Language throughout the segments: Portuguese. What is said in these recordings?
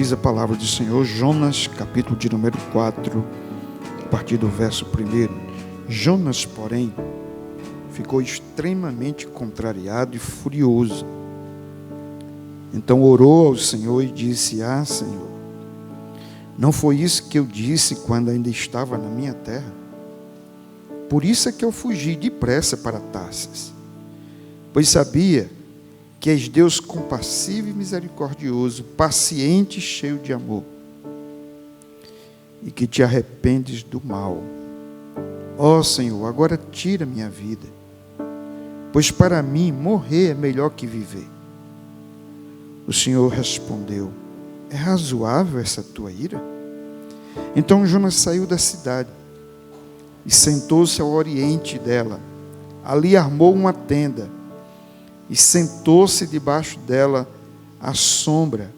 Diz a palavra do Senhor, Jonas, capítulo de número 4, a partir do verso 1. Jonas, porém, ficou extremamente contrariado e furioso. Então orou ao Senhor e disse: Senhor, não foi isso que eu disse quando ainda estava na minha terra? Por isso é que eu fugi depressa para Tarsis, pois sabia que és Deus compassivo e misericordioso, paciente e cheio de amor, e que te arrependes do mal. Ó Senhor, agora tira minha vida, pois para mim morrer é melhor que viver. O Senhor respondeu: é razoável essa tua ira? Então Jonas saiu da cidade e sentou-se ao oriente dela. Ali armou uma tenda e sentou-se debaixo dela à sombra,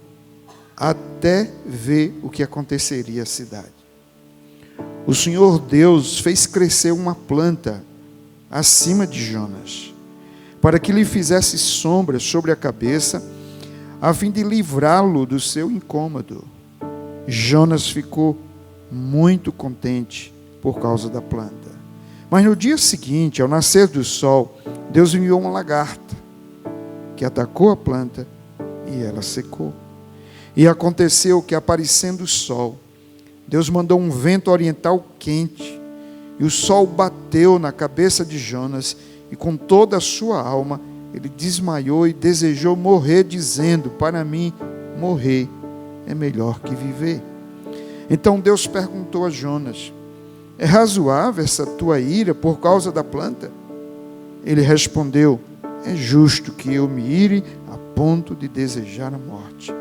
até ver o que aconteceria à cidade. O Senhor Deus fez crescer uma planta acima de Jonas, para que lhe fizesse sombra sobre a cabeça, a fim de livrá-lo do seu incômodo. Jonas ficou muito contente por causa da planta. Mas no dia seguinte, ao nascer do sol, Deus enviou uma lagarta, que atacou a planta e ela secou. E aconteceu que, aparecendo o sol, Deus mandou um vento oriental quente, e o sol bateu na cabeça de Jonas, e com toda a sua alma ele desmaiou e desejou morrer, dizendo: para mim morrer é melhor que viver. Então Deus perguntou a Jonas: é razoável essa tua ira por causa da planta? Ele respondeu: é justo que eu me ire a ponto de desejar a morte.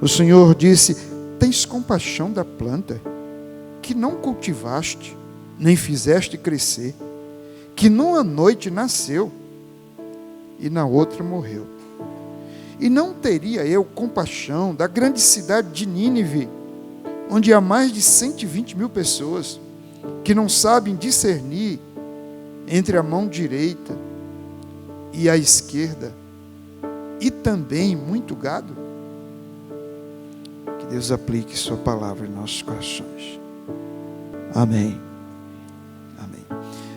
O Senhor disse: tens compaixão da planta, que não cultivaste, nem fizeste crescer, que numa noite nasceu, e na outra morreu. E não teria eu compaixão da grande cidade de Nínive, onde há mais de 120.000 pessoas, que não sabem discernir entre a mão direita e a esquerda, e também muito gado? Que Deus aplique sua palavra em nossos corações. Amém. Amém.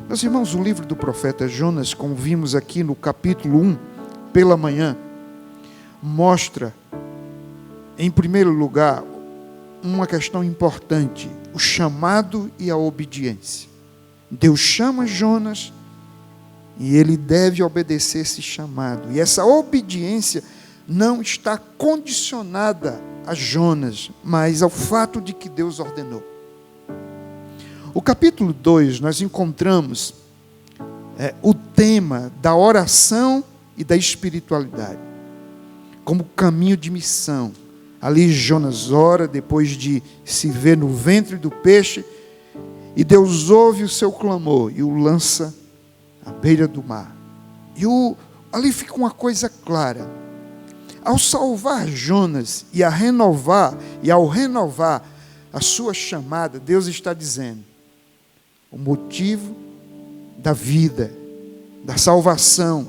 Meus irmãos, o livro do profeta Jonas, como vimos aqui no capítulo 1, pela manhã, mostra, em primeiro lugar, uma questão importante: o chamado e a obediência. Deus chama Jonas e ele deve obedecer esse chamado. E essa obediência não está condicionada a Jonas, mas ao fato de que Deus ordenou. O capítulo 2, nós encontramos o tema da oração e da espiritualidade, como caminho de missão. Ali Jonas ora, depois de se ver no ventre do peixe, e Deus ouve o seu clamor e o lança à beira do mar. E ali fica uma coisa clara: ao salvar Jonas e ao renovar a sua chamada, Deus está dizendo: o motivo da vida, da salvação,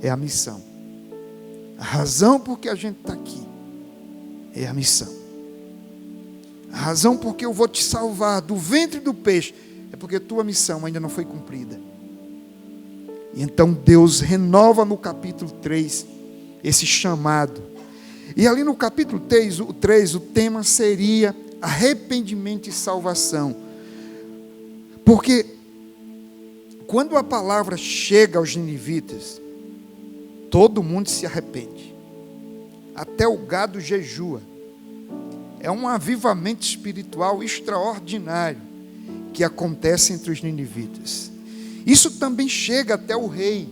é a missão. A razão por que a gente está aqui é a missão. A razão por que eu vou te salvar do ventre do peixe é porque tua missão ainda não foi cumprida. E então Deus renova no capítulo 3 esse chamado. E ali no capítulo 3 o tema seria arrependimento e salvação. Porque quando a palavra chega aos ninivitas, todo mundo se arrepende. Até o gado jejua. É um avivamento espiritual extraordinário que acontece entre os ninivitas. Isso também chega até o rei.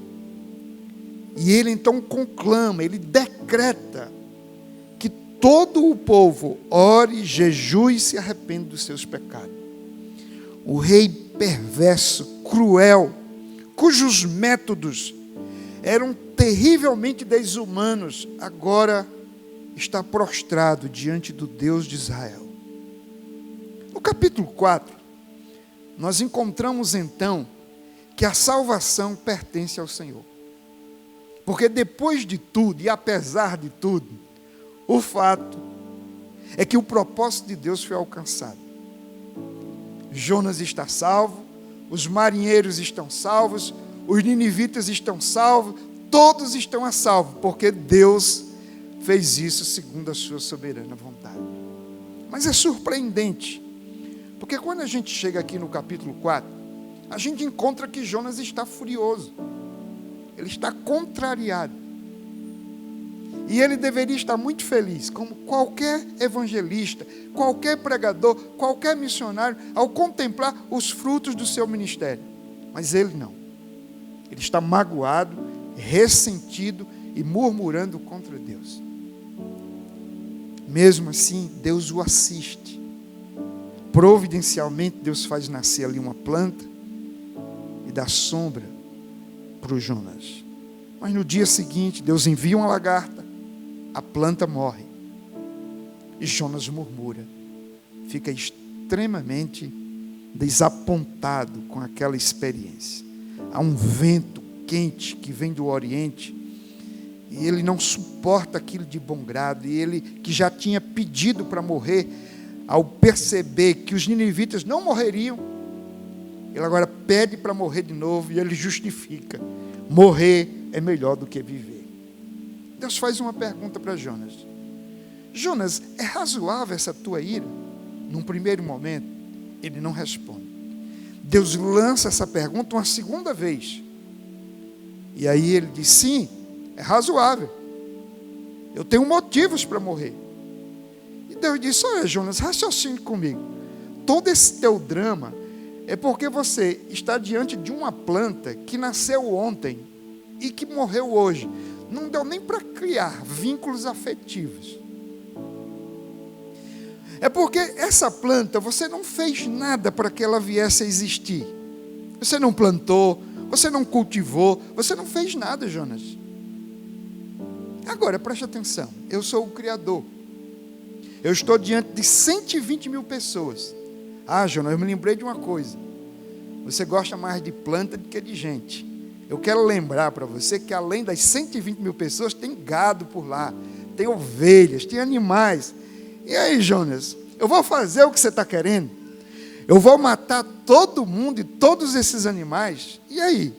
E ele então conclama, ele decreta que todo o povo ore, jejue e se arrependa dos seus pecados. O rei perverso, cruel, cujos métodos eram terrivelmente desumanos, agora está prostrado diante do Deus de Israel. No capítulo 4, nós encontramos então que a salvação pertence ao Senhor. Porque depois de tudo, e apesar de tudo, o fato é que o propósito de Deus foi alcançado. Jonas está salvo, os marinheiros estão salvos, os ninivitas estão salvos, todos estão a salvo, porque Deus fez isso segundo a sua soberana vontade. Mas é surpreendente, porque quando a gente chega aqui no capítulo 4, a gente encontra que Jonas está furioso, ele está contrariado, e ele deveria estar muito feliz, como qualquer evangelista, qualquer pregador, qualquer missionário, ao contemplar os frutos do seu ministério. Mas ele não. Ele está magoado, ressentido e murmurando contra Deus. Mesmo assim, Deus o assiste. Providencialmente, Deus faz nascer ali uma planta e dá sombra para o Jonas. Mas no dia seguinte, Deus envia uma lagarta, a planta morre. E Jonas murmura. Fica extremamente desapontado com aquela experiência. Há um vento quente que vem do Oriente, e ele não suporta aquilo de bom grado, e ele que já tinha pedido para morrer, ao perceber que os ninivitas não morreriam, ele agora pede para morrer de novo, e ele justifica: morrer é melhor do que viver. Deus faz uma pergunta para Jonas: Jonas, é razoável essa tua ira? Num primeiro momento, ele não responde. Deus lança essa pergunta uma segunda vez, e aí ele diz: sim, é razoável, eu tenho motivos para morrer. E Deus disse: olha, Jonas, raciocine comigo, todo esse teu drama é porque você está diante de uma planta que nasceu ontem e que morreu hoje. Não deu nem para criar vínculos afetivos. É porque essa planta, você não fez nada para que ela viesse a existir. Você não plantou, você não cultivou, você não fez nada, Jonas. Agora, preste atenção, eu sou o Criador. Eu estou diante de 120 mil pessoas. Ah, Jonas, eu me lembrei de uma coisa. Você gosta mais de planta do que de gente. Eu quero lembrar para você que além das 120 mil pessoas, tem gado por lá, tem ovelhas, tem animais. E aí, Jonas, eu vou fazer o que você está querendo? Eu vou matar todo mundo e todos esses animais? E aí?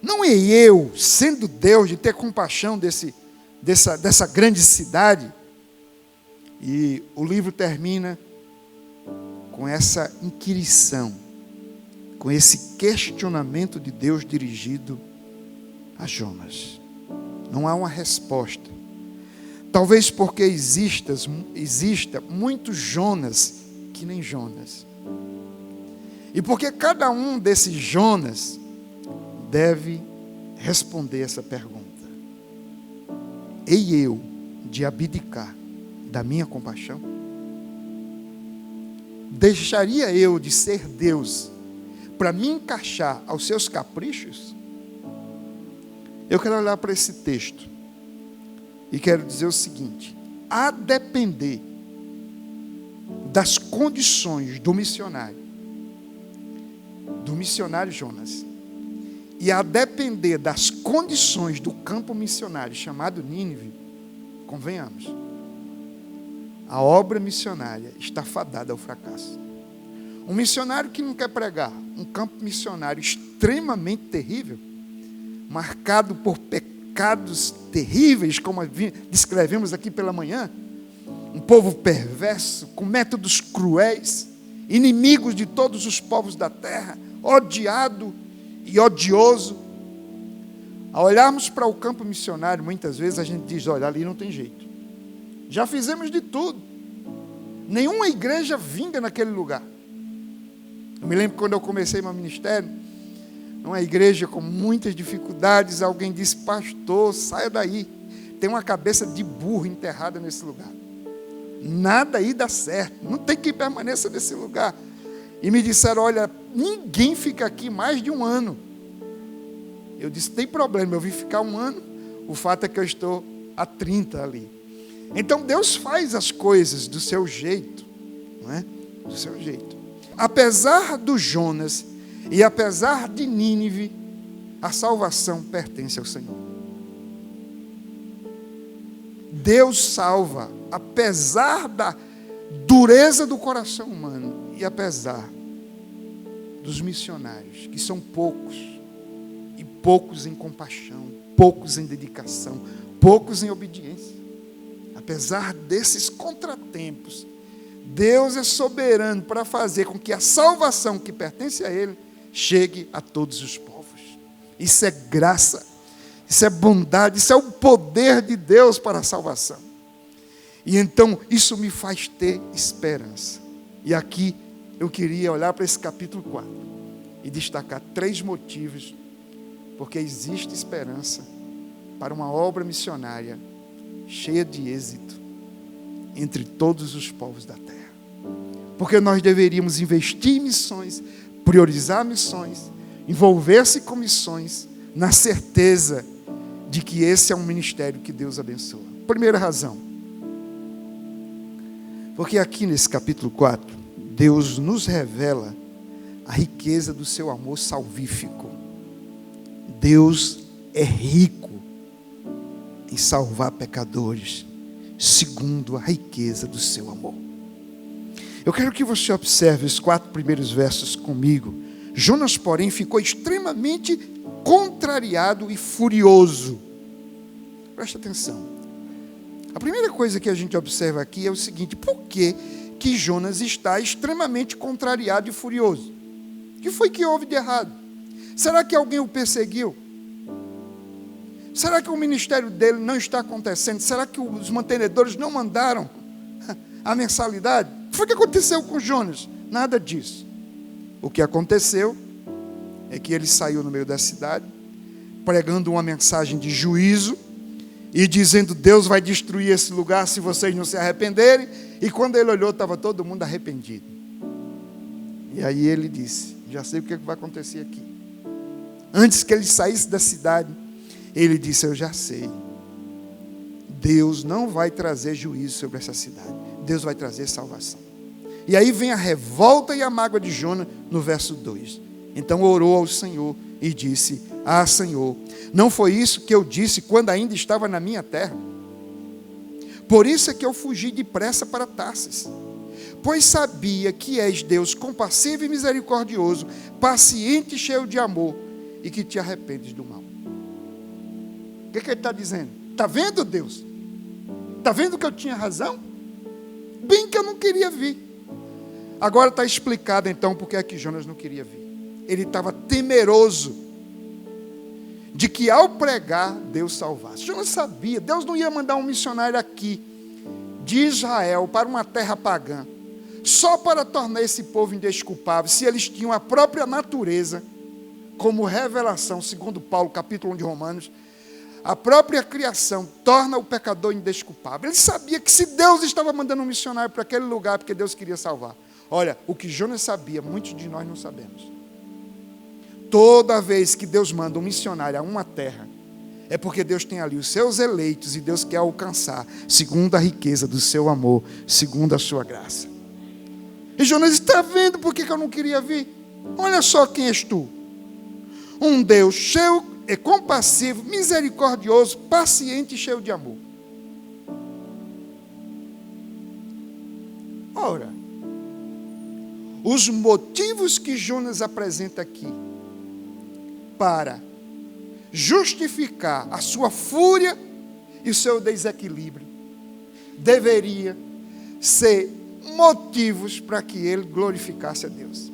Não é eu, sendo Deus, de ter compaixão dessa grande cidade? E o livro termina com essa inquirição, com esse questionamento de Deus dirigido a Jonas. Não há uma resposta. Talvez porque exista muitos Jonas que nem Jonas. E porque cada um desses Jonas deve responder essa pergunta: hei eu de abdicar da minha compaixão? Deixaria eu de ser Deus para me encaixar aos seus caprichos? Eu quero olhar para esse texto e quero dizer o seguinte: a depender das condições do missionário Jonas, e a depender das condições do campo missionário chamado Nínive, convenhamos, a obra missionária está fadada ao fracasso. Um missionário que não quer pregar, um campo missionário extremamente terrível, marcado por pecados terríveis, como descrevemos aqui pela manhã, um povo perverso, com métodos cruéis, inimigos de todos os povos da terra, odiado e odioso. Ao olharmos para o campo missionário, muitas vezes a gente diz: olha, ali não tem jeito. Já fizemos de tudo. Nenhuma igreja vinga naquele lugar. Eu me lembro quando eu comecei meu ministério, numa igreja com muitas dificuldades, alguém disse: pastor, saia daí, tem uma cabeça de burro enterrada nesse lugar. Nada aí dá certo, não tem quem permaneça nesse lugar. E me disseram: olha, ninguém fica aqui mais de um ano. Eu disse: tem problema, eu vim ficar um ano, o fato é que eu estou há 30 ali. Então Deus faz as coisas do seu jeito, não é? Do seu jeito. Apesar do Jonas e apesar de Nínive, a salvação pertence ao Senhor. Deus salva, apesar dureza do coração humano e apesar dos missionários, que são poucos, e poucos em compaixão, poucos em dedicação, poucos em obediência, apesar desses contratempos, Deus é soberano para fazer com que a salvação que pertence a Ele chegue a todos os povos. Isso é graça, isso é bondade, isso é o poder de Deus para a salvação. E então isso me faz ter esperança. E aqui eu queria olhar para esse capítulo 4 e destacar 3 motivos porque existe esperança para uma obra missionária cheia de êxito entre todos os povos da terra. Porque nós deveríamos investir em missões, priorizar missões, envolver-se com missões, na certeza de que esse é um ministério que Deus abençoa. Primeira razão, porque aqui nesse capítulo 4, Deus nos revela a riqueza do seu amor salvífico. Deus é rico em salvar pecadores, segundo a riqueza do seu amor. Eu quero que você observe os 4 primeiros versos comigo. Jonas, porém, ficou extremamente contrariado e furioso. Presta atenção. A primeira coisa que a gente observa aqui é o seguinte: por que Jonas está extremamente contrariado e furioso? O que foi que houve de errado? Será que alguém o perseguiu? Será que o ministério dele não está acontecendo? Será que os mantenedores não mandaram a mensalidade? O que foi que aconteceu com Jonas? Nada disso. O que aconteceu é que ele saiu no meio da cidade, pregando uma mensagem de juízo e dizendo: Deus vai destruir esse lugar se vocês não se arrependerem. E quando ele olhou, estava todo mundo arrependido. E aí ele disse: já sei o que vai acontecer aqui. Antes que ele saísse da cidade, ele disse: eu já sei. Deus não vai trazer juízo sobre essa cidade. Deus vai trazer salvação. E aí vem a revolta e a mágoa de Jonas no verso 2. Então orou ao Senhor e disse: ah, Senhor, não foi isso que eu disse quando ainda estava na minha terra? Por isso é que eu fugi depressa para Tarsis, pois sabia que és Deus compassivo e misericordioso, paciente e cheio de amor, e que te arrependes do mal. O que ele está dizendo? Está vendo, Deus? Está vendo que eu tinha razão? Bem que eu não queria vir. Agora está explicado então porque é que Jonas não queria vir. Ele estava temeroso de que ao pregar, Deus salvasse. Jonas sabia, Deus não ia mandar um missionário aqui, de Israel, para uma terra pagã, só para tornar esse povo indesculpável, se eles tinham a própria natureza, como revelação, segundo Paulo, capítulo 1 de Romanos, a própria criação torna o pecador indesculpável. Ele sabia que se Deus estava mandando um missionário para aquele lugar, porque Deus queria salvar. Olha, o que Jonas sabia, muitos de nós não sabemos. Toda vez que Deus manda um missionário a uma terra, é porque Deus tem ali os seus eleitos e Deus quer alcançar, segundo a riqueza do seu amor, segundo a sua graça. E Jonas está vendo por que eu não queria vir? Olha só quem és tu. Um Deus cheio, compassivo, misericordioso, paciente e cheio de amor. Ora, os motivos que Jonas apresenta aqui para justificar a sua fúria e o seu desequilíbrio deveria ser motivos para que ele glorificasse a Deus.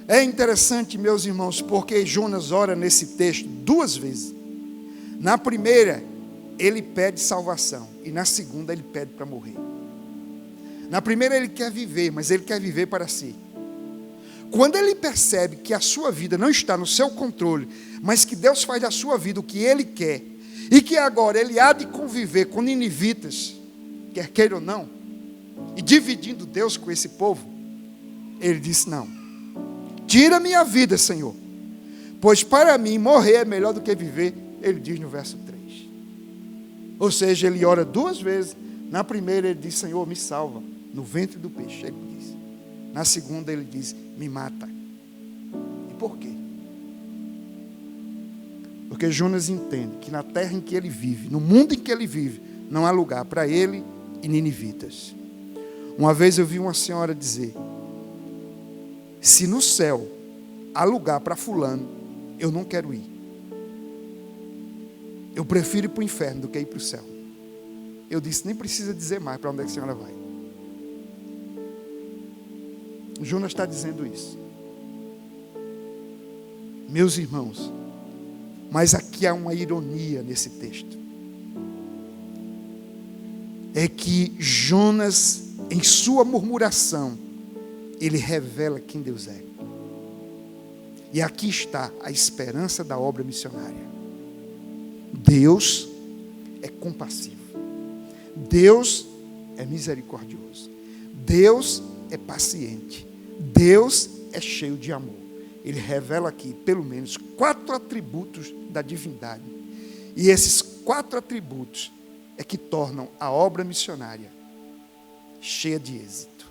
É interessante, meus irmãos, porque Jonas ora nesse texto 2 vezes. Na primeira, ele pede salvação, e na segunda, ele pede para morrer. Na primeira, ele quer viver, mas ele quer viver para si. Quando ele percebe que a sua vida não está no seu controle, mas que Deus faz da sua vida o que ele quer, e que agora ele há de conviver com ninivitas, quer queira ou não, e dividindo Deus com esse povo, ele disse: não, tira minha vida, Senhor, pois para mim morrer é melhor do que viver. Ele diz no verso 3. Ou seja, ele ora 2 vezes. Na primeira ele diz: Senhor, me salva, no ventre do peixe, ele diz. Na segunda ele diz: me mata. E por quê? Porque Jonas entende que na terra em que ele vive, no mundo em que ele vive, não há lugar para ele e ninivitas. Uma vez eu vi uma senhora dizer: se no céu há lugar para fulano, eu não quero ir. Eu prefiro ir para o inferno do que ir para o céu. Eu disse: nem precisa dizer mais para onde é que a senhora vai. Jonas está dizendo isso. Meus irmãos, mas aqui há uma ironia nesse texto. É que Jonas, em sua murmuração, ele revela quem Deus é. E aqui está a esperança da obra missionária. Deus é compassivo. Deus é misericordioso. Deus é paciente. Deus é cheio de amor. Ele revela aqui, pelo menos, 4 atributos da divindade. E esses 4 atributos é que tornam a obra missionária cheia de êxito.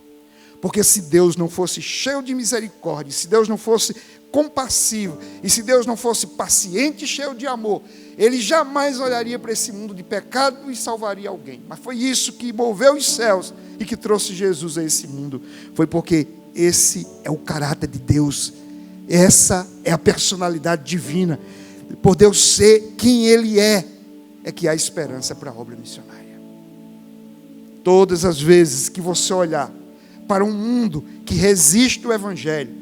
Porque se Deus não fosse cheio de misericórdia, se Deus não fosse compassivo, e se Deus não fosse paciente e cheio de amor, Ele jamais olharia para esse mundo de pecado e salvaria alguém. Mas foi isso que moveu os céus e que trouxe Jesus a esse mundo. Foi porque esse é o caráter de Deus. Essa é a personalidade divina. Por Deus ser quem Ele é que há esperança para a obra missionária. Todas as vezes que você olhar para um mundo que resiste ao Evangelho,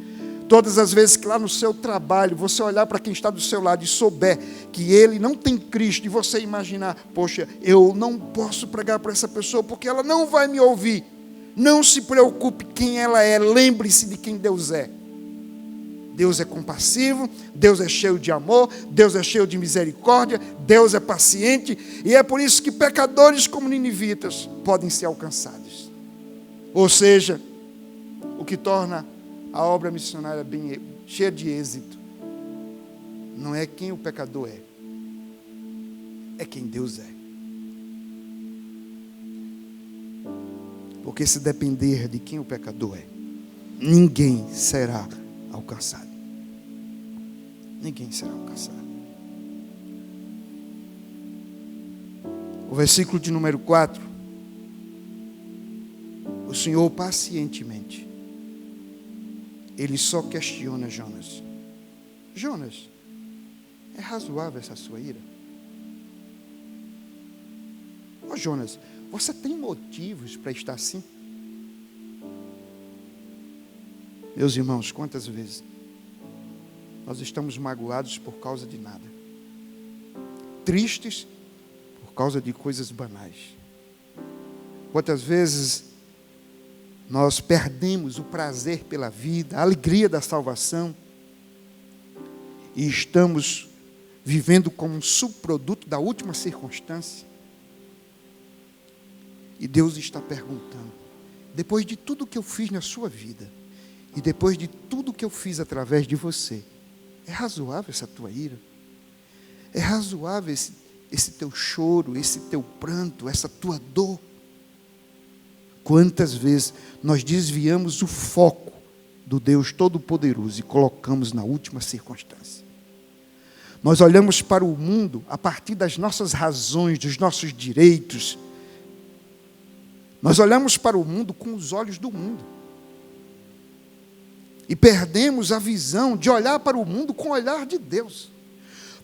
todas as vezes que lá no seu trabalho você olhar para quem está do seu lado e souber que ele não tem Cristo, e você imaginar: poxa, eu não posso pregar para essa pessoa porque ela não vai me ouvir. Não se preocupe quem ela é, lembre-se de quem Deus é. Deus é compassivo, Deus é cheio de amor, Deus é cheio de misericórdia, Deus é paciente, e é por isso que pecadores como ninivitas podem ser alcançados. Ou seja, o que torna a obra missionária bem cheia de êxito não é quem o pecador é quem Deus é. Porque se depender de quem o pecador é, ninguém será alcançado. Ninguém será alcançado. O versículo de número 4, o Senhor pacientemente, Ele só questiona Jonas: Jonas, é razoável essa sua ira? Ô Jonas, você tem motivos para estar assim? Meus irmãos, quantas vezes nós estamos magoados por causa de nada, tristes por causa de coisas banais? Quantas vezes nós perdemos o prazer pela vida, a alegria da salvação, e estamos vivendo como um subproduto da última circunstância? E Deus está perguntando: depois de tudo que eu fiz na sua vida, e depois de tudo que eu fiz através de você, é razoável essa tua ira? É razoável esse teu choro, esse teu pranto, essa tua dor? Quantas vezes nós desviamos o foco do Deus Todo-Poderoso e colocamos na última circunstância? Nós olhamos para o mundo a partir das nossas razões, dos nossos direitos. Nós olhamos para o mundo com os olhos do mundo. E perdemos a visão de olhar para o mundo com o olhar de Deus.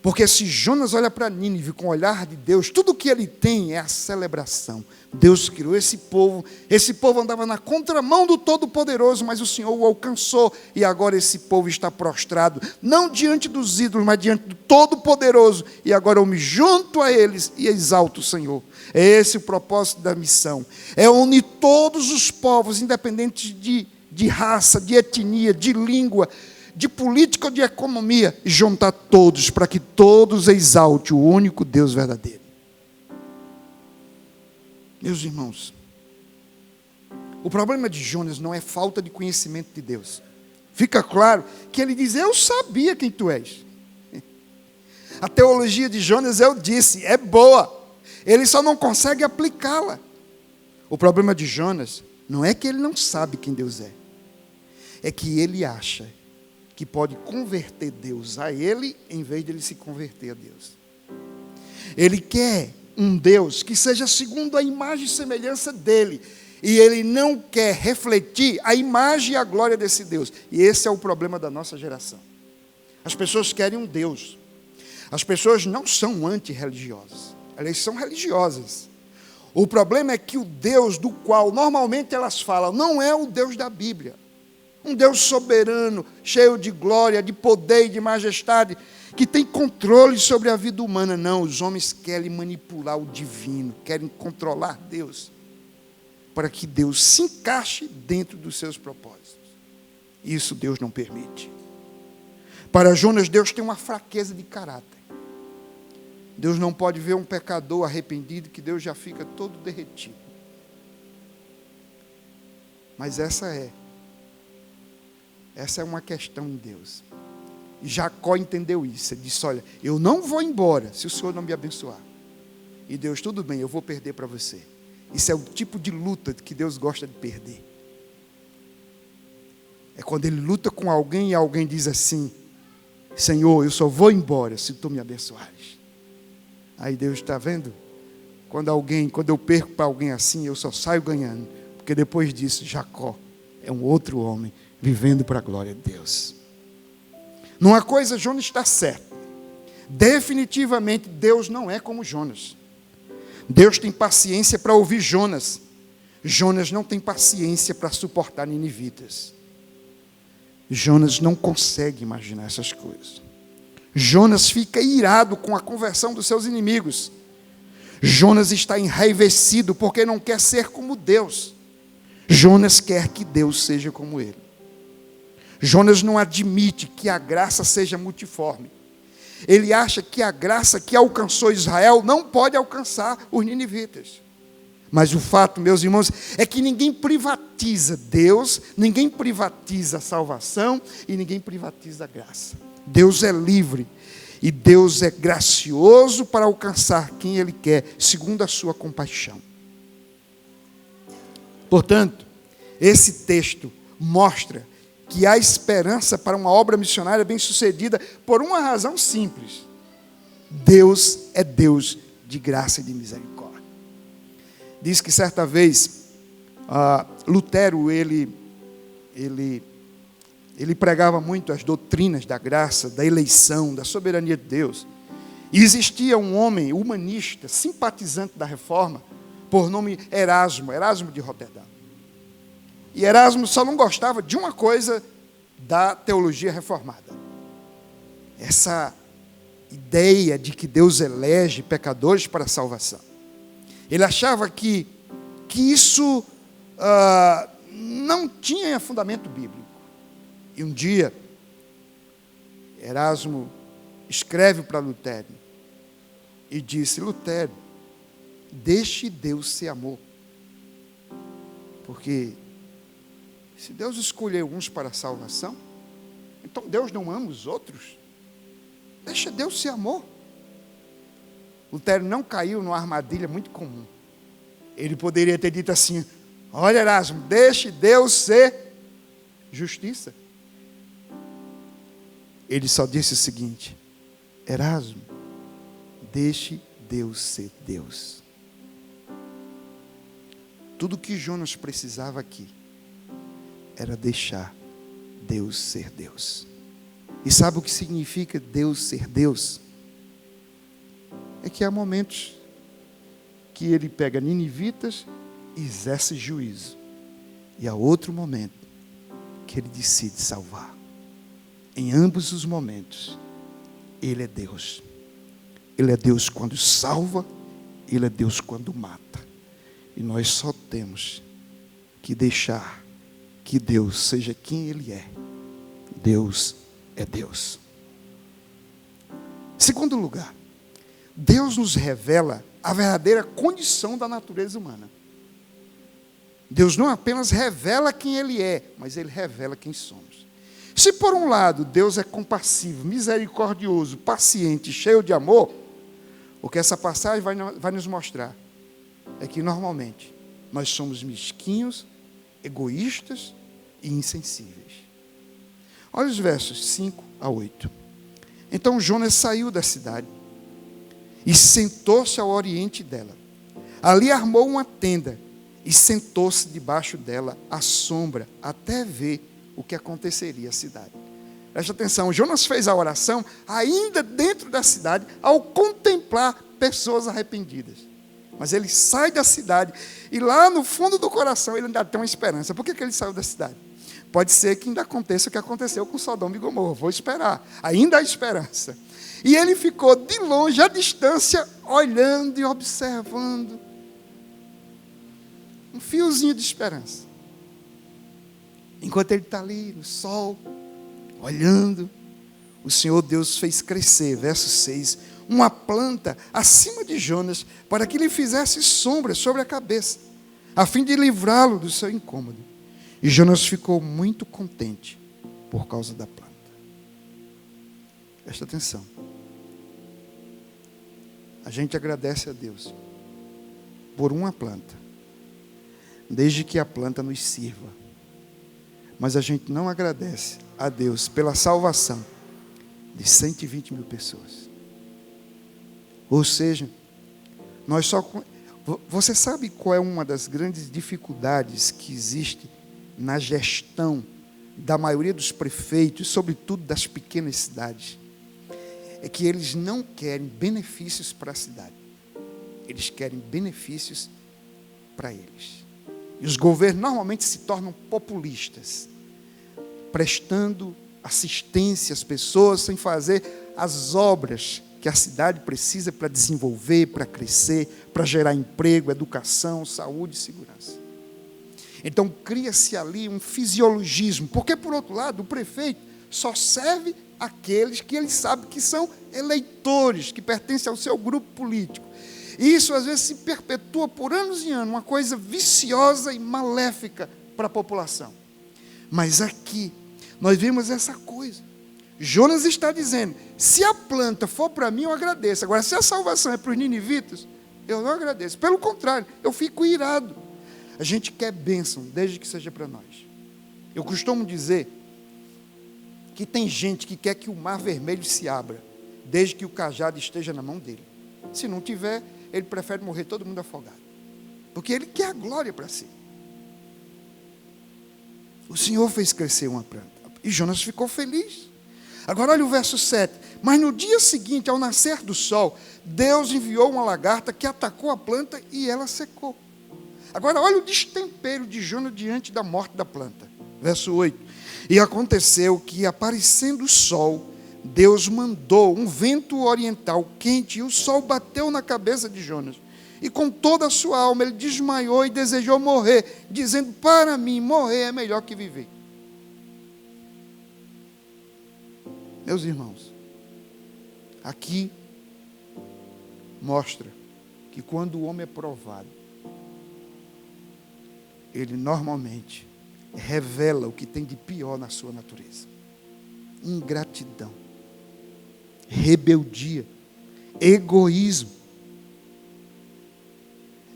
Porque se Jonas olha para Nínive com o olhar de Deus, tudo o que ele tem é a celebração. Deus criou esse povo andava na contramão do Todo-Poderoso, mas o Senhor o alcançou, e agora esse povo está prostrado, não diante dos ídolos, mas diante do Todo-Poderoso, e agora eu me junto a eles e exalto o Senhor. É esse o propósito da missão, é unir todos os povos, independente de raça, de etnia, de língua, de política ou de economia, e juntar todos para que todos exaltem o único Deus verdadeiro. Meus irmãos, o problema de Jonas não é falta de conhecimento de Deus. Fica claro que ele diz: eu sabia quem tu és. A teologia de Jonas, eu disse, é boa, ele só não consegue aplicá-la. O problema de Jonas não é que ele não sabe quem Deus é que ele acha que pode converter Deus a ele, em vez de ele se converter a Deus. Ele quer um Deus que seja segundo a imagem e semelhança dele. e ele não quer refletir a imagem e a glória desse Deus. E esse é o problema da nossa geração. As pessoas querem um Deus. As pessoas não são antirreligiosas, elas são religiosas. O problema é que o Deus do qual normalmente elas falam não é o Deus da Bíblia. Um Deus soberano, cheio de glória, de poder e de majestade, que tem controle sobre a vida humana. Não, os homens querem manipular o divino, querem controlar Deus, para que Deus se encaixe dentro dos seus propósitos. Isso Deus não permite. Para Jonas, Deus tem uma fraqueza de caráter. Deus não pode ver um pecador arrependido, que Deus já fica todo derretido. Mas essa é uma questão em Deus. E Jacó entendeu isso. Ele disse: olha, eu não vou embora se o Senhor não me abençoar. E Deus: tudo bem, eu vou perder para você. Isso é o tipo de luta que Deus gosta de perder. É quando ele luta com alguém e alguém diz assim: Senhor, eu só vou embora se tu me abençoares. Aí Deus está vendo? Quando eu perco para alguém assim, eu só saio ganhando. Porque depois disso, Jacó é um outro homem vivendo para a glória de Deus. Numa coisa, Jonas está certo. Definitivamente, Deus não é como Jonas. Deus tem paciência para ouvir Jonas. Jonas não tem paciência para suportar ninivitas. Jonas não consegue imaginar essas coisas. Jonas fica irado com a conversão dos seus inimigos. Jonas está enraivecido porque não quer ser como Deus. Jonas quer que Deus seja como ele. Jonas não admite que a graça seja multiforme. Ele acha que a graça que alcançou Israel não pode alcançar os ninivitas. Mas o fato, meus irmãos, é que ninguém privatiza Deus, ninguém privatiza a salvação e ninguém privatiza a graça. Deus é livre e Deus é gracioso para alcançar quem Ele quer, segundo a sua compaixão. Portanto, esse texto mostra que há esperança para uma obra missionária bem-sucedida por uma razão simples: Deus é Deus de graça e de misericórdia. Diz que certa vez, Lutero, ele pregava muito as doutrinas da graça, da eleição, da soberania de Deus. E existia um homem humanista, simpatizante da reforma, por nome Erasmo de Roterdã. E Erasmo só não gostava de uma coisa da teologia reformada: essa ideia de que Deus elege pecadores para a salvação. Ele achava que isso não tinha fundamento bíblico. E um dia, Erasmo escreve para Lutero e disse: Lutero, deixe Deus ser amor. Porque se Deus escolheu uns para a salvação, então Deus não ama os outros? Deixa Deus ser amor. Lutero não caiu numa armadilha muito comum. Ele poderia ter dito assim: olha, Erasmo, deixe Deus ser justiça. Ele só disse o seguinte: Erasmo, deixe Deus ser Deus. Tudo que Jonas precisava aqui era deixar Deus ser Deus. E sabe o que significa Deus ser Deus? É que há momentos que ele pega ninivitas e exerce juízo. E há outro momento que ele decide salvar. Em ambos os momentos, Ele é Deus. Ele é Deus quando salva, Ele é Deus quando mata. E nós só temos que deixar que Deus seja quem Ele é. Deus é Deus. Segundo lugar, Deus nos revela a verdadeira condição da natureza humana. Deus não apenas revela quem Ele é, mas Ele revela quem somos. Se por um lado Deus é compassivo, misericordioso, paciente, cheio de amor, o que essa passagem vai nos mostrar é que normalmente nós somos mesquinhos, egoístas e insensíveis. Olha os versos 5 a 8. Então Jonas saiu da cidade e sentou-se ao oriente dela. Ali armou uma tenda e sentou-se debaixo dela, à sombra, até ver o que aconteceria à cidade. Preste atenção, Jonas fez a oração ainda dentro da cidade, ao contemplar pessoas arrependidas. Mas ele sai da cidade, e lá no fundo do coração ele ainda tem uma esperança. Por que ele saiu da cidade? Pode ser que ainda aconteça o que aconteceu com Sodoma e Gomorra, vou esperar, ainda há esperança. E ele ficou de longe, à distância, olhando e observando. Um fiozinho de esperança. Enquanto ele está ali no sol, olhando, o Senhor Deus fez crescer, verso 6, uma planta acima de Jonas, para que lhe fizesse sombra sobre a cabeça, a fim de livrá-lo do seu incômodo. E Jonas ficou muito contente por causa da planta. Presta atenção. A gente agradece a Deus por uma planta, desde que a planta nos sirva. Mas a gente não agradece a Deus pela salvação de 120 mil pessoas. Ou seja, nós só... Você sabe qual é uma das grandes dificuldades que existe na gestão da maioria dos prefeitos, sobretudo das pequenas cidades? É que eles não querem benefícios para a cidade. Eles querem benefícios para eles. E os governos normalmente se tornam populistas, prestando assistência às pessoas sem fazer as obras que a cidade precisa para desenvolver, para crescer, para gerar emprego, educação, saúde e segurança. Então cria-se ali um fisiologismo, porque por outro lado o prefeito só serve aqueles que ele sabe que são eleitores, que pertencem ao seu grupo político. E isso às vezes se perpetua por anos e anos, uma coisa viciosa e maléfica para a população. Mas aqui nós vemos essa coisa. Jonas está dizendo, se a planta for para mim, eu agradeço. Agora, se a salvação é para os ninivitas, eu não agradeço. Pelo contrário, eu fico irado. A gente quer bênção, desde que seja para nós. Eu costumo dizer que tem gente que quer que o mar vermelho se abra, desde que o cajado esteja na mão dele. Se não tiver, ele prefere morrer todo mundo afogado, porque ele quer a glória para si. O Senhor fez crescer uma planta, e Jonas ficou feliz. Agora olha o verso 7. Mas no dia seguinte, ao nascer do sol, Deus enviou uma lagarta que atacou a planta e ela secou. Agora olha o destempero de Jonas diante da morte da planta. Verso 8. E aconteceu que, aparecendo o sol, Deus mandou um vento oriental quente, e o sol bateu na cabeça de Jonas. E com toda a sua alma ele desmaiou e desejou morrer, dizendo, para mim, morrer é melhor que viver. Meus irmãos, aqui mostra que quando o homem é provado, ele normalmente revela o que tem de pior na sua natureza: ingratidão, rebeldia, egoísmo,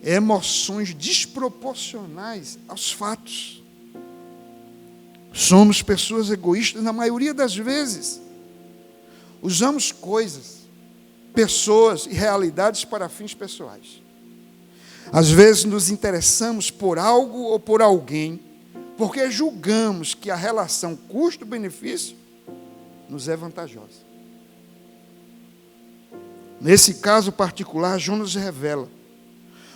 emoções desproporcionais aos fatos. Somos pessoas egoístas na maioria das vezes. Usamos coisas, pessoas e realidades para fins pessoais. Às vezes nos interessamos por algo ou por alguém, porque julgamos que a relação custo-benefício nos é vantajosa. Nesse caso particular, Jonas revela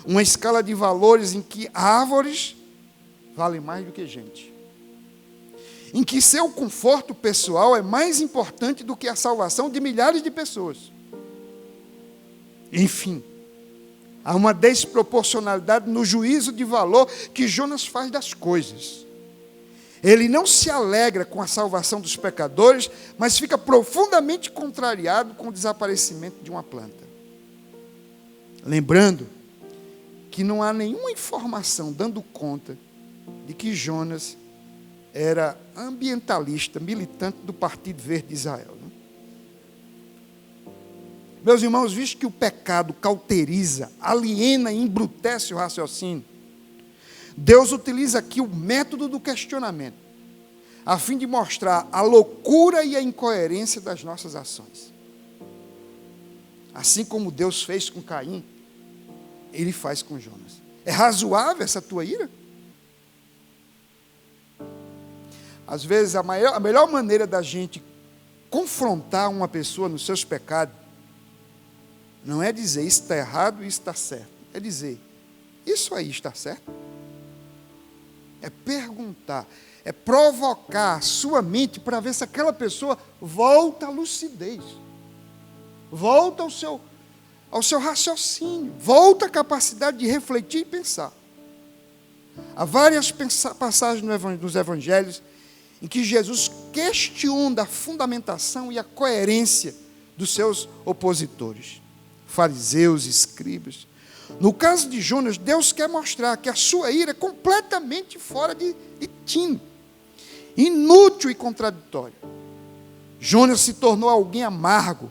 uma escala de valores em que árvores valem mais do que gente, em que seu conforto pessoal é mais importante do que a salvação de milhares de pessoas. Enfim, há uma desproporcionalidade no juízo de valor que Jonas faz das coisas. Ele não se alegra com a salvação dos pecadores, mas fica profundamente contrariado com o desaparecimento de uma planta. Lembrando que não há nenhuma informação dando conta de que Jonas era ambientalista, militante do Partido Verde de Israel. Meus irmãos, visto que o pecado cauteriza, aliena e embrutece o raciocínio, Deus utiliza aqui o método do questionamento, a fim de mostrar a loucura e a incoerência das nossas ações. Assim como Deus fez com Caim, Ele faz com Jonas. É razoável essa tua ira? Às vezes, a melhor maneira da gente confrontar uma pessoa nos seus pecados não é dizer isso está errado e isso está certo. É dizer, isso aí está certo? É perguntar, é provocar a sua mente para ver se aquela pessoa volta à lucidez, volta ao seu raciocínio, volta à capacidade de refletir e pensar. Há várias passagens nos evangelhos em que Jesus questiona a fundamentação e a coerência dos seus opositores, fariseus e escribas. No caso de Jonas, Deus quer mostrar que a sua ira é completamente fora de tino, inútil e contraditório. Jonas se tornou alguém amargo,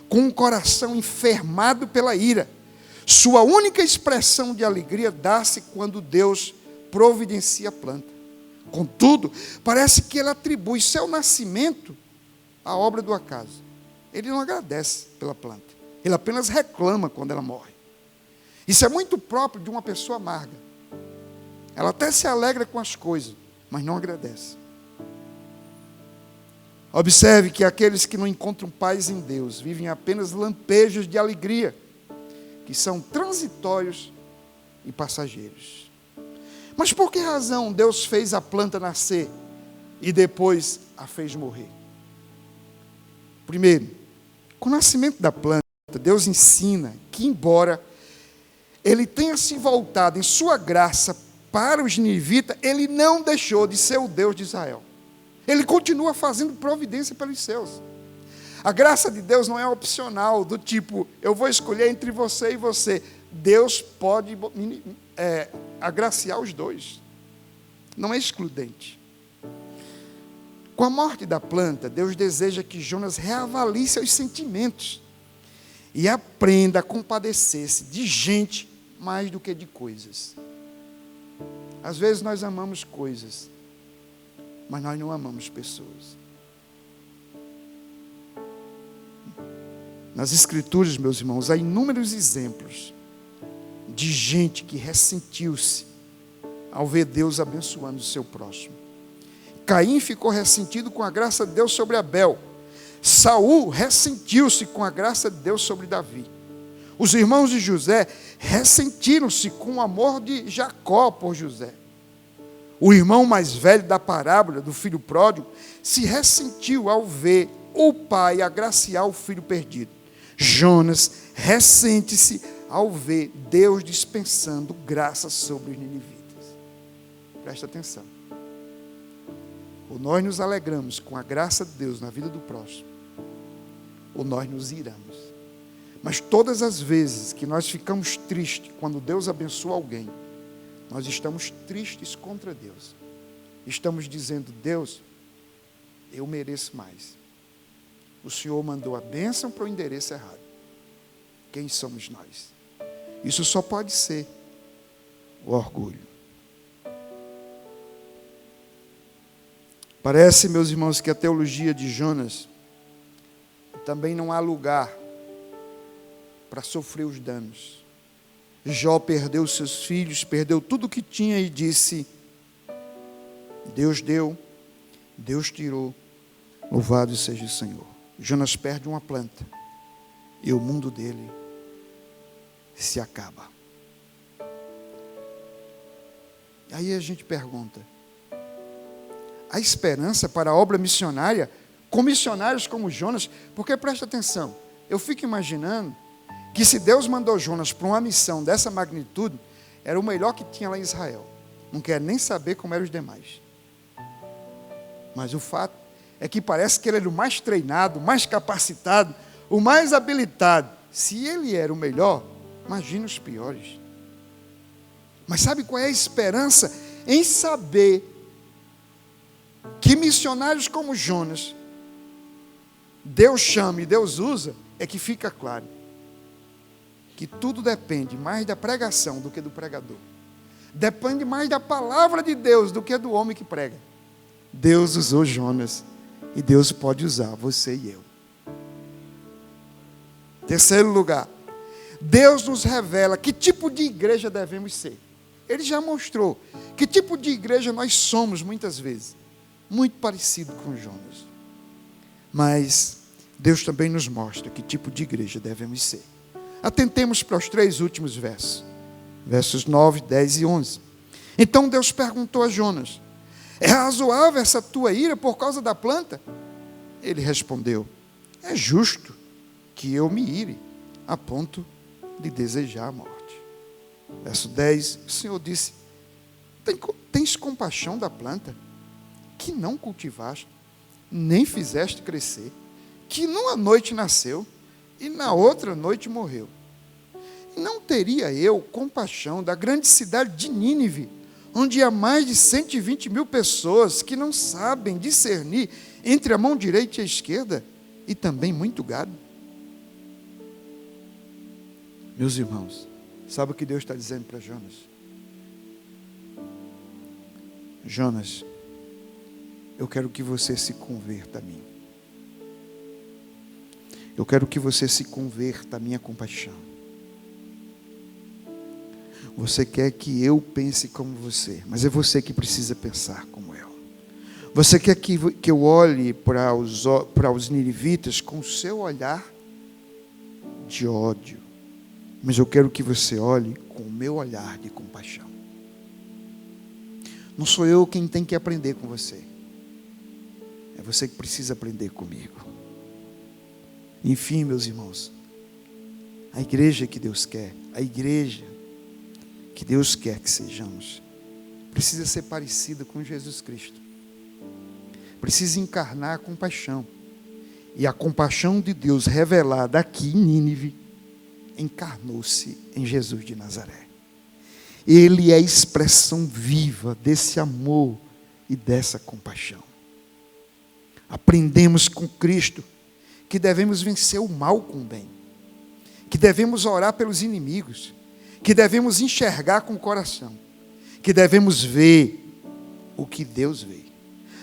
com um coração enfermado pela ira. Sua única expressão de alegria dá-se quando Deus providencia a planta. Contudo, parece que ele atribui seu nascimento à obra do acaso. Ele não agradece pela planta. Ele apenas reclama quando ela morre. Isso é muito próprio de uma pessoa amarga. Ela até se alegra com as coisas, mas não agradece. Observe que aqueles que não encontram paz em Deus vivem apenas lampejos de alegria, que são transitórios e passageiros. Mas por que razão Deus fez a planta nascer e depois a fez morrer? Primeiro, com o nascimento da planta, Deus ensina que, embora ele tenha se voltado em sua graça para os ninivitas, ele não deixou de ser o Deus de Israel. Ele continua fazendo providência pelos seus. A graça de Deus não é opcional, do tipo, eu vou escolher entre você e você. Deus pode agraciar os dois. Não é excludente. Com a morte da planta, Deus deseja que Jonas reavalie seus sentimentos e aprenda a compadecer-se de gente mais do que de coisas. Às vezes nós amamos coisas, mas nós não amamos pessoas. Nas Escrituras, meus irmãos, há inúmeros exemplos de gente que ressentiu-se ao ver Deus abençoando o seu próximo. Caim ficou ressentido com a graça de Deus sobre Abel. Saul ressentiu-se com a graça de Deus sobre Davi. Os irmãos de José ressentiram-se com o amor de Jacó por José. O irmão mais velho da parábola do filho pródigo se ressentiu ao ver o pai agraciar o filho perdido. Jonas ressente-se ao ver Deus dispensando graça sobre os ninivitas. Presta atenção. Ou nós nos alegramos com a graça de Deus na vida do próximo, ou nós nos iramos. Mas todas as vezes que nós ficamos tristes quando Deus abençoa alguém, nós estamos tristes contra Deus. Estamos dizendo, Deus, eu mereço mais. O Senhor mandou a bênção para o endereço errado. Quem somos nós? Isso só pode ser o orgulho. Parece, meus irmãos, que a teologia de Jonas também não há lugar para sofrer os danos. Jó perdeu seus filhos, perdeu tudo o que tinha e disse, Deus deu, Deus tirou, louvado seja o Senhor. Jonas perde uma planta e o mundo dele se acaba. Aí a gente pergunta, há esperança para a obra missionária com missionários como Jonas? Porque presta atenção, eu fico imaginando que se Deus mandou Jonas para uma missão dessa magnitude, era o melhor que tinha lá em Israel. Não quero nem saber como eram os demais. Mas o fato é que parece que ele era o mais treinado, o mais capacitado, o mais habilitado. Se ele era o melhor, imagina os piores. Mas sabe qual é a esperança? Em saber que missionários como Jonas, Deus chama e Deus usa, é que fica claro que tudo depende mais da pregação do que do pregador. Depende mais da palavra de Deus do que do homem que prega. Deus usou Jonas e Deus pode usar você e eu. Terceiro lugar, Deus nos revela que tipo de igreja devemos ser. ele já mostrou que tipo de igreja nós somos muitas vezes. Muito parecido com Jonas. Mas Deus também nos mostra que tipo de igreja devemos ser. Atentemos para os 3 últimos versos. Versos 9, 10 e 11. Então Deus perguntou a Jonas: é razoável essa tua ira por causa da planta? Ele respondeu: é justo que eu me ire, a ponto de desejar a morte. Verso 10, o Senhor disse: tens compaixão da planta, que não cultivaste, nem fizeste crescer, que numa noite nasceu, e na outra noite morreu. Não teria eu compaixão da grande cidade de Nínive, onde há mais de 120 mil pessoas que não sabem discernir entre a mão direita e a esquerda, e também muito gado? Meus irmãos, sabe o que Deus está dizendo para Jonas? Jonas, eu quero que você se converta a mim. Eu quero que você se converta à minha compaixão. Você quer que eu pense como você, mas é você que precisa pensar como eu. Você quer que eu olhe para os ninivitas com o seu olhar de ódio, mas eu quero que você olhe com o meu olhar de compaixão. Não sou eu quem tem que aprender com você. É você que precisa aprender comigo. Enfim, meus irmãos, a igreja que Deus quer, a igreja que Deus quer que sejamos, precisa ser parecida com Jesus Cristo. Precisa encarnar a compaixão. E a compaixão de Deus revelada aqui em Nínive encarnou-se em Jesus de Nazaré. Ele é a expressão viva desse amor e dessa compaixão. Aprendemos com Cristo que devemos vencer o mal com o bem, que devemos orar pelos inimigos, que devemos enxergar com o coração, que devemos ver o que Deus vê,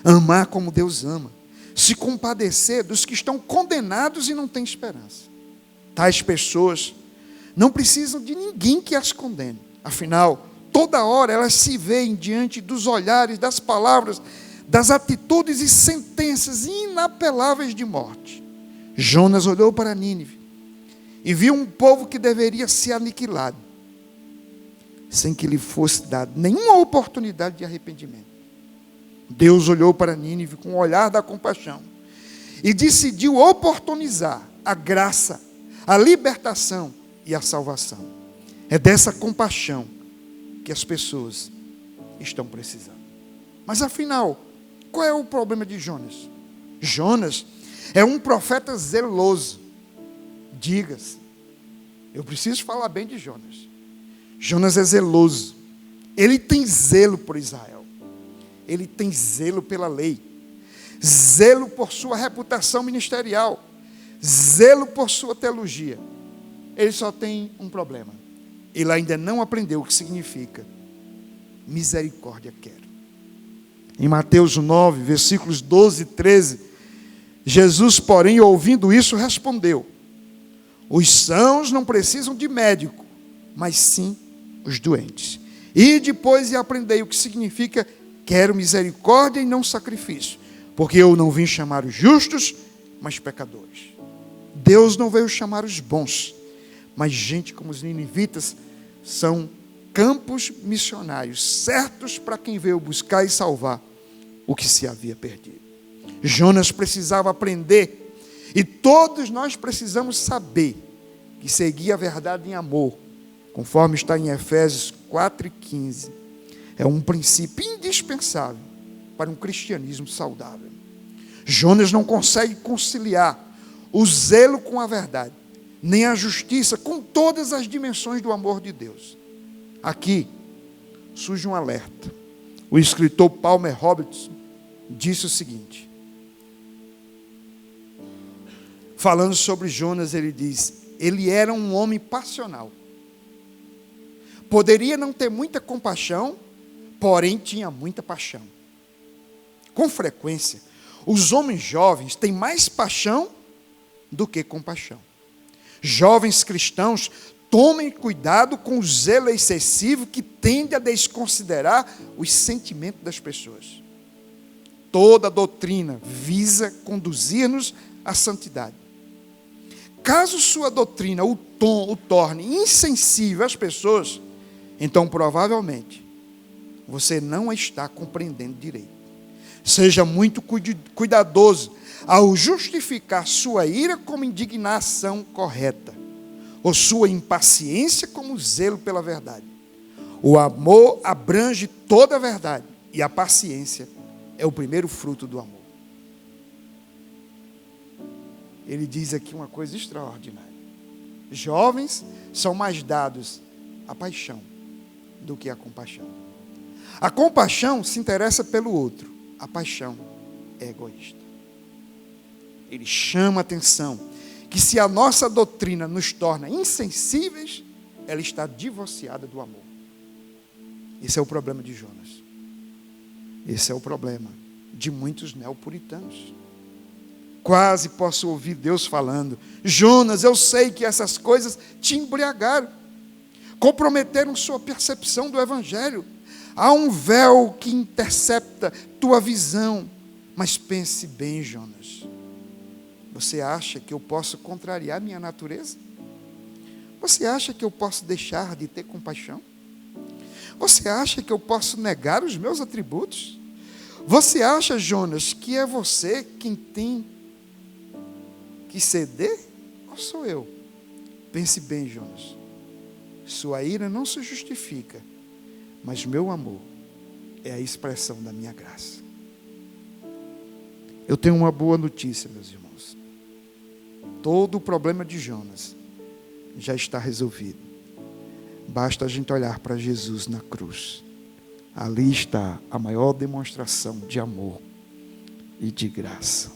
amar como Deus ama, se compadecer dos que estão condenados e não têm esperança. Tais pessoas não precisam de ninguém que as condene. Afinal, toda hora elas se veem diante dos olhares, das palavras, das atitudes e sentenças inapeláveis de morte. Jonas olhou para Nínive e viu um povo que deveria ser aniquilado, sem que lhe fosse dada nenhuma oportunidade de arrependimento. Deus olhou para Nínive com o olhar da compaixão e decidiu oportunizar a graça, a libertação e a salvação. É dessa compaixão que as pessoas estão precisando. Mas afinal, qual é o problema de Jonas? Jonas é um profeta zeloso. Diga-se, eu preciso falar bem de Jonas. Jonas é zeloso. Ele tem zelo por Israel. Ele tem zelo pela lei. Zelo por sua reputação ministerial. Zelo por sua teologia. Ele só tem um problema. Ele ainda não aprendeu o que significa misericórdia quero. Em Mateus 9, versículos 12 e 13, Jesus, porém, ouvindo isso, respondeu: os sãos não precisam de médico, mas sim os doentes. E depois aprendei o que significa quero misericórdia e não sacrifício, porque eu não vim chamar os justos, mas pecadores. Deus não veio chamar os bons, mas gente como os ninivitas são campos missionários, certos para quem veio buscar e salvar o que se havia perdido. Jonas precisava aprender, e todos nós precisamos saber, que seguir a verdade em amor, conforme está em Efésios 4:15, é um princípio indispensável para um cristianismo saudável. Jonas não consegue conciliar o zelo com a verdade, nem a justiça com todas as dimensões do amor de Deus. Aqui surge um alerta. O escritor Palmer Robertson disse o seguinte, falando sobre Jonas, ele diz: ele era um homem passional. Poderia não ter muita compaixão, porém tinha muita paixão. Com frequência, os homens jovens têm mais paixão do que compaixão. Jovens cristãos tomem cuidado com o zelo excessivo que tende a desconsiderar os sentimentos das pessoas. Toda doutrina visa conduzir-nos à santidade. Caso sua doutrina o torne insensível às pessoas, então provavelmente você não a está compreendendo direito. Seja muito cuidadoso ao justificar sua ira como indignação correta, ou sua impaciência como zelo pela verdade. O amor abrange toda a verdade, e a paciência é o primeiro fruto do amor. Ele diz aqui uma coisa extraordinária. Jovens são mais dados à paixão do que à compaixão. A compaixão se interessa pelo outro, a paixão é egoísta. Ele chama a atenção que se a nossa doutrina nos torna insensíveis, ela está divorciada do amor. Esse é o problema de Jonas. Esse é o problema de muitos neopuritanos. Quase posso ouvir Deus falando: Jonas, eu sei que essas coisas te embriagaram, comprometeram sua percepção do Evangelho. Há um véu que intercepta tua visão. Mas pense bem, Jonas. Você acha que eu posso contrariar minha natureza? Você acha que eu posso deixar de ter compaixão? Você acha que eu posso negar os meus atributos? Você acha, Jonas, que é você quem tem que ceder? Ou sou eu? Pense bem, Jonas. Sua ira não se justifica, mas meu amor é a expressão da minha graça. Eu tenho uma boa notícia, meus irmãos. Todo o problema de Jonas já está resolvido. Basta a gente olhar para Jesus na cruz. Ali está a maior demonstração de amor e de graça.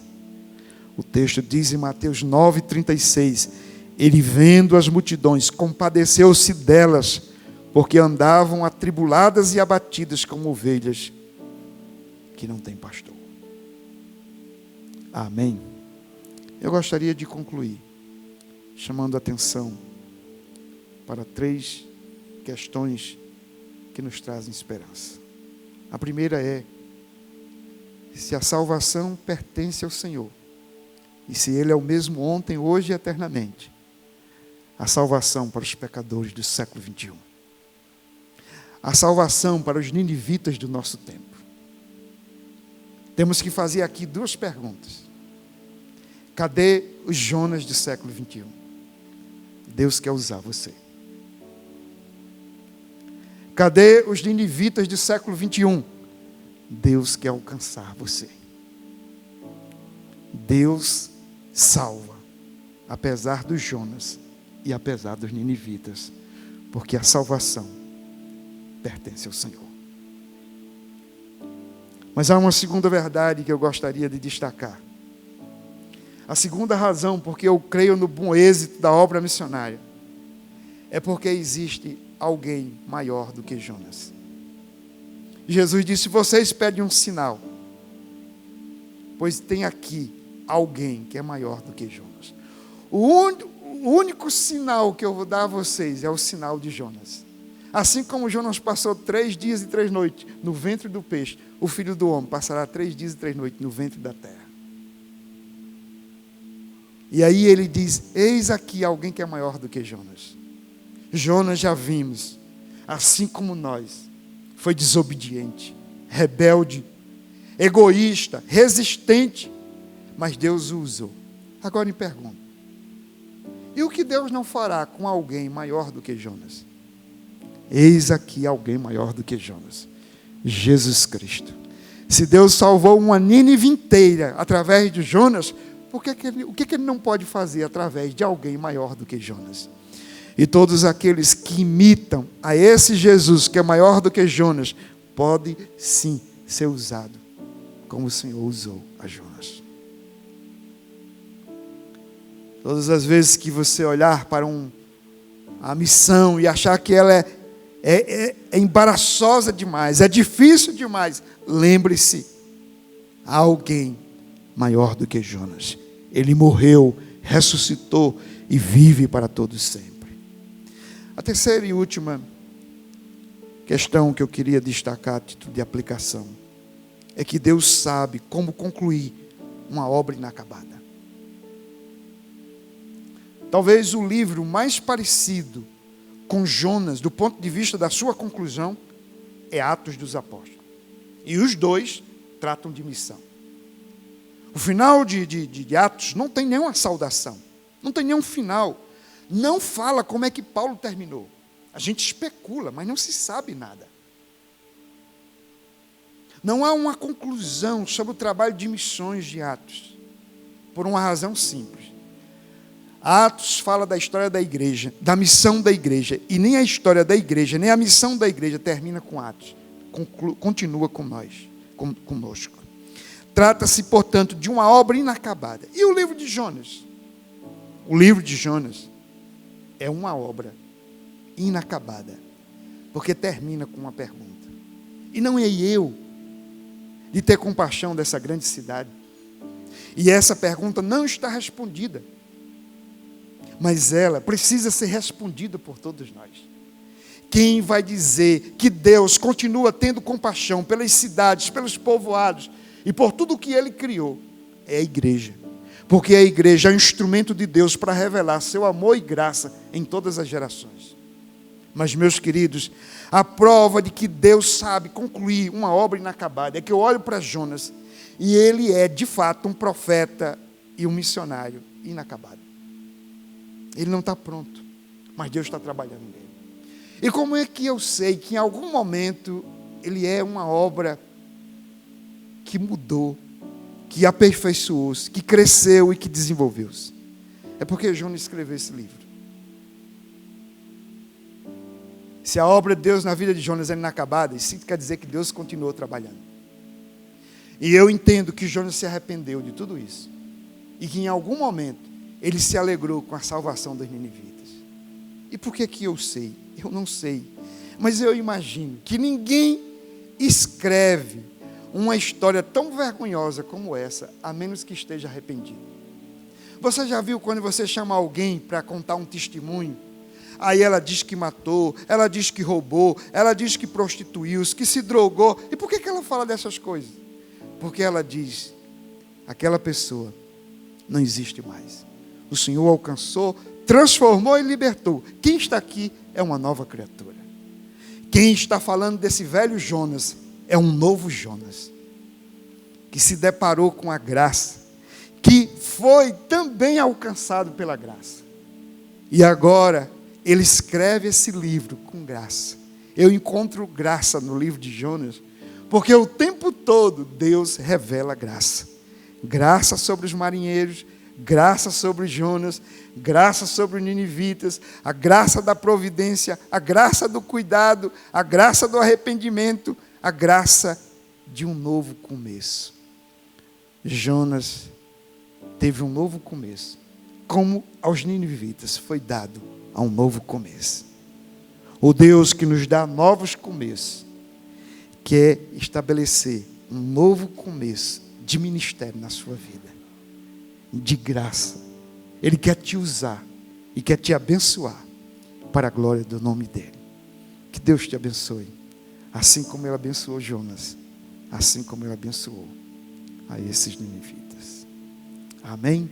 O texto diz em Mateus 9,36: Ele, vendo as multidões, compadeceu-se delas, porque andavam atribuladas e abatidas como ovelhas que não têm pastor. Amém. Eu gostaria de concluir chamando a atenção para 3 questões que nos trazem esperança. A primeira é: se a salvação pertence ao Senhor, e se Ele é o mesmo ontem, hoje e eternamente, a salvação para os pecadores do século 21. A salvação para os ninivitas do nosso tempo. Temos que fazer aqui 2 perguntas. Cadê os Jonas do século 21? Deus quer usar você. Cadê os ninivitas do século 21? Deus quer alcançar você. Deus salva, apesar dos Jonas e apesar dos ninivitas, porque a salvação pertence ao Senhor. Mas há uma segunda verdade que eu gostaria de destacar. A segunda razão porque eu creio no bom êxito da obra missionária é porque existe alguém maior do que Jonas. Jesus disse: vocês pedem um sinal, pois tem aqui alguém que é maior do que Jonas. O único sinal que eu vou dar a vocês é o sinal de Jonas. Assim como Jonas passou 3 dias e 3 noites no ventre do peixe, o Filho do Homem passará 3 dias e 3 noites no ventre da terra. E aí ele diz: eis aqui alguém que é maior do que Jonas. Jonas, já vimos, assim como nós, foi desobediente, rebelde, egoísta, resistente, mas Deus o usou. Agora me pergunto: e o que Deus não fará com alguém maior do que Jonas? Eis aqui alguém maior do que Jonas: Jesus Cristo. Se Deus salvou uma Nínive inteira através de Jonas, o que Ele não pode fazer através de alguém maior do que Jonas? E todos aqueles que imitam a esse Jesus que é maior do que Jonas, pode sim ser usado como o Senhor usou a Jonas. Todas as vezes que você olhar para a missão e achar que ela é embaraçosa demais, é difícil demais, lembre-se: há alguém maior do que Jonas. Ele morreu, ressuscitou e vive para todos sempre. A terceira e última questão que eu queria destacar a título de aplicação é que Deus sabe como concluir uma obra inacabada. Talvez o livro mais parecido com Jonas, do ponto de vista da sua conclusão, é Atos dos Apóstolos. E os dois tratam de missão. O final de Atos não tem nenhuma saudação, não tem nenhum final. Não fala como é que Paulo terminou. A gente especula, mas não se sabe nada. Não há uma conclusão sobre o trabalho de missões de Atos, por uma razão simples. Atos fala da história da igreja, da missão da igreja, e nem a história da igreja, nem a missão da igreja termina com Atos, continua com nós, conosco. Trata-se, portanto, de uma obra inacabada. E o livro de Jonas? O livro de Jonas é uma obra inacabada, porque termina com uma pergunta. E não é eu de ter compaixão dessa grande cidade. E essa pergunta não está respondida, mas ela precisa ser respondida por todos nós. Quem vai dizer que Deus continua tendo compaixão pelas cidades, pelos povoados e por tudo o que Ele criou é a igreja. Porque a igreja é um instrumento de Deus para revelar seu amor e graça em todas as gerações. Mas, meus queridos, a prova de que Deus sabe concluir uma obra inacabada é que eu olho para Jonas e ele é, de fato, um profeta e um missionário inacabado. Ele não está pronto, mas Deus está trabalhando nele. E como é que eu sei que em algum momento ele é uma obra que mudou, que aperfeiçoou-se, que cresceu e que desenvolveu-se? É porque Jonas escreveu esse livro. Se a obra de Deus na vida de Jonas é inacabada, isso quer dizer que Deus continuou trabalhando. E eu entendo que Jonas se arrependeu de tudo isso. E que em algum momento ele se alegrou com a salvação dos ninivitas. E por que eu sei? Eu não sei. Mas eu imagino que ninguém escreve uma história tão vergonhosa como essa, a menos que esteja arrependido. Você já viu quando você chama alguém para contar um testemunho? Aí ela diz que matou, ela diz que roubou, ela diz que prostituiu-se, que se drogou. E por que ela fala dessas coisas? Porque ela diz, aquela pessoa não existe mais. O Senhor alcançou, transformou e libertou. Quem está aqui é uma nova criatura. Quem está falando desse velho Jonas é um novo Jonas, que se deparou com a graça, que foi também alcançado pela graça. E agora ele escreve esse livro com graça. Eu encontro graça no livro de Jonas, porque o tempo todo Deus revela graça. Graça sobre os marinheiros, graça sobre Jonas, graça sobre os ninivitas, a graça da providência, a graça do cuidado, a graça do arrependimento, a graça de um novo começo. Jonas teve um novo começo, como aos ninivitas foi dado a um novo começo. O Deus que nos dá novos começos quer estabelecer um novo começo de ministério na sua vida, de graça. Ele quer te usar e quer te abençoar para a glória do nome dele. Que Deus te abençoe, assim como ele abençoou Jonas, assim como ele abençoou a esses ninivitas. Amém?